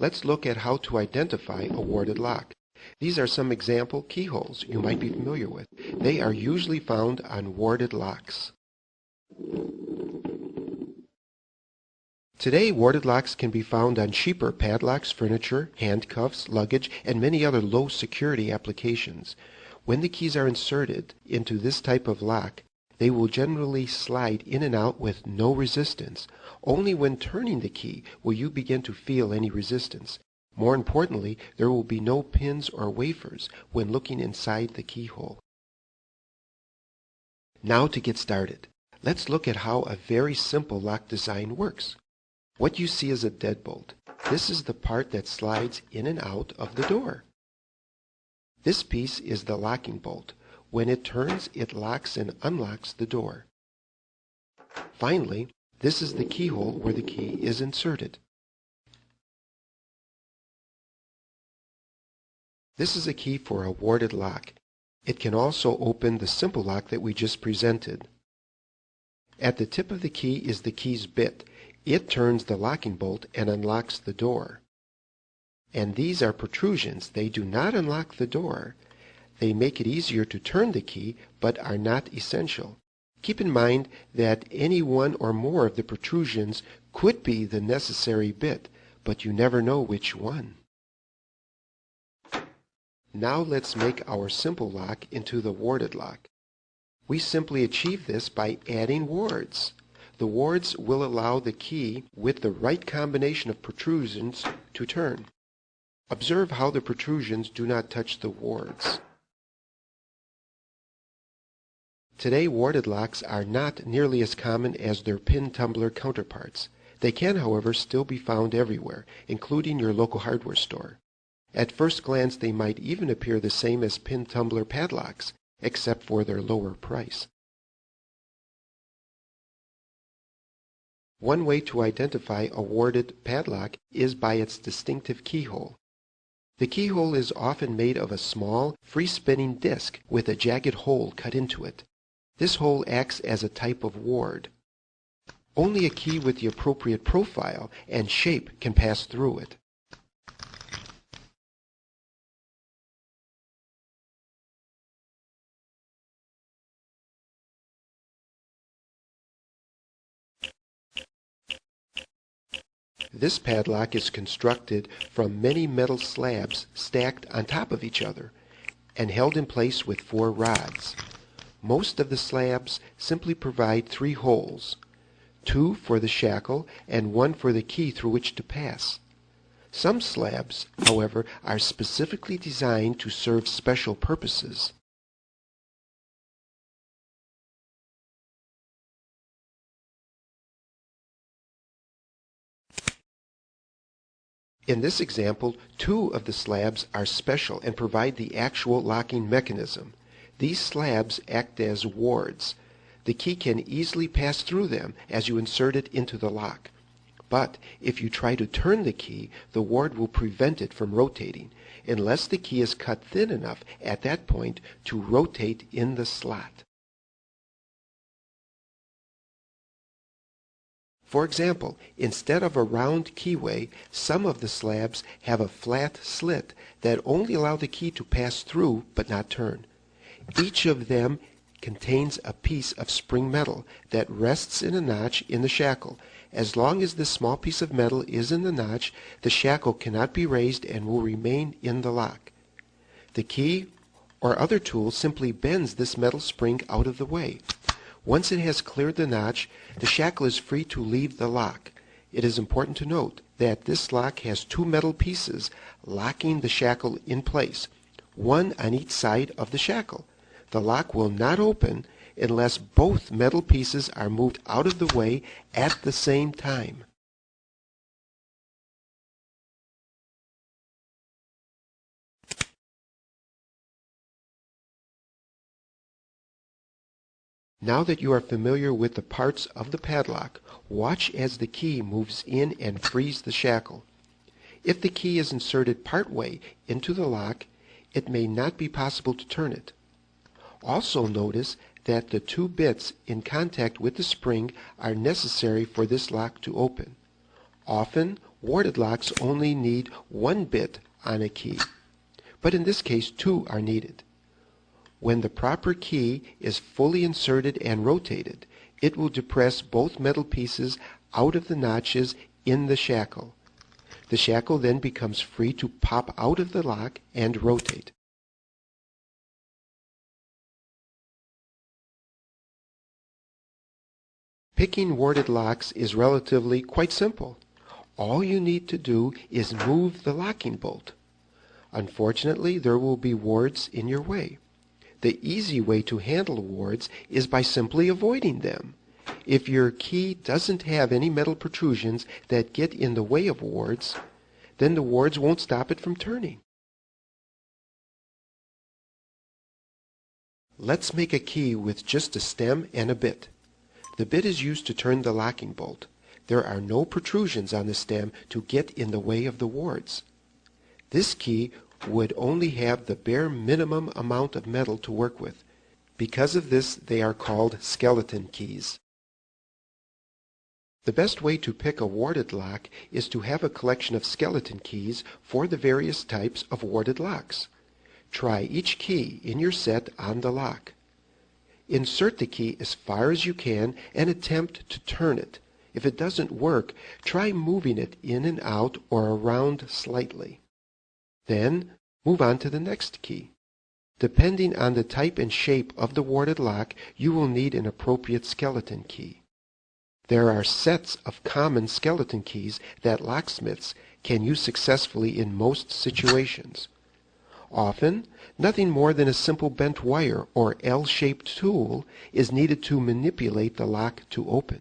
let's look at how to identify a warded lock. These are some example keyholes you might be familiar with. They are usually found on warded locks. Today, warded locks can be found on cheaper padlocks, furniture, handcuffs, luggage, and many other low security applications. When the keys are inserted into this type of lock, they will generally slide in and out with no resistance. Only when turning the key will you begin to feel any resistance. More importantly, there will be no pins or wafers when looking inside the keyhole. Now to get started, let's look at how a very simple lock design works. What you see is a deadbolt. This is the part that slides in and out of the door. This piece is the locking bolt. When it turns, it locks and unlocks the door. Finally, this is the keyhole where the key is inserted. This is a key for a warded lock. It can also open the simple lock that we just presented. At the tip of the key is the key's bit. It turns the locking bolt and unlocks the door. And these are protrusions. They do not unlock the door. They make it easier to turn the key, but are not essential. Keep in mind that any one or more of the protrusions could be the necessary bit, but you never know which one. Now let's make our simple lock into the warded lock. We simply achieve this by adding wards. The wards will allow the key with the right combination of protrusions to turn. Observe how the protrusions do not touch the wards. Today, warded locks are not nearly as common as their pin tumbler counterparts. They can, however, still be found everywhere, including your local hardware store. At first glance, they might even appear the same as pin tumbler padlocks, except for their lower price. One way to identify a warded padlock is by its distinctive keyhole. The keyhole is often made of a small, free-spinning disc with a jagged hole cut into it. This hole acts as a type of ward. Only a key with the appropriate profile and shape can pass through it. This padlock is constructed from many metal slabs stacked on top of each other and held in place with 4 rods. Most of the slabs simply provide 3 holes, 2 for the shackle and 1 for the key through which to pass. Some slabs, however, are specifically designed to serve special purposes. In this example, 2 of the slabs are special and provide the actual locking mechanism. These slabs act as wards. The key can easily pass through them as you insert it into the lock. But if you try to turn the key, the ward will prevent it from rotating, unless the key is cut thin enough at that point to rotate in the slot. For example, instead of a round keyway, some of the slabs have a flat slit that only allow the key to pass through but not turn. Each of them contains a piece of spring metal that rests in a notch in the shackle. As long as this small piece of metal is in the notch, the shackle cannot be raised and will remain in the lock. The key or other tool simply bends this metal spring out of the way. Once it has cleared the notch, the shackle is free to leave the lock. It is important to note that this lock has 2 metal pieces locking the shackle in place, one on each side of the shackle. The lock will not open unless both metal pieces are moved out of the way at the same time. Now that you are familiar with the parts of the padlock, watch as the key moves in and frees the shackle. If the key is inserted partway into the lock, it may not be possible to turn it. Also notice that the 2 bits in contact with the spring are necessary for this lock to open. Often, warded locks only need one bit on a key, but in this case 2 are needed. When the proper key is fully inserted and rotated, it will depress both metal pieces out of the notches in the shackle. The shackle then becomes free to pop out of the lock and rotate. Picking warded locks is relatively quite simple. All you need to do is move the locking bolt. Unfortunately, there will be wards in your way. The easy way to handle wards is by simply avoiding them. If your key doesn't have any metal protrusions that get in the way of wards, then the wards won't stop it from turning. Let's make a key with just a stem and a bit. The bit is used to turn the locking bolt. There are no protrusions on the stem to get in the way of the wards. This key would only have the bare minimum amount of metal to work with. Because of this, they are called skeleton keys. The best way to pick a warded lock is to have a collection of skeleton keys for the various types of warded locks. Try each key in your set on the lock. Insert the key as far as you can and attempt to turn it. If it doesn't work, try moving it in and out or around slightly. Then, move on to the next key. Depending on the type and shape of the warded lock, you will need an appropriate skeleton key. There are sets of common skeleton keys that locksmiths can use successfully in most situations. Often, nothing more than a simple bent wire or L-shaped tool is needed to manipulate the lock to open.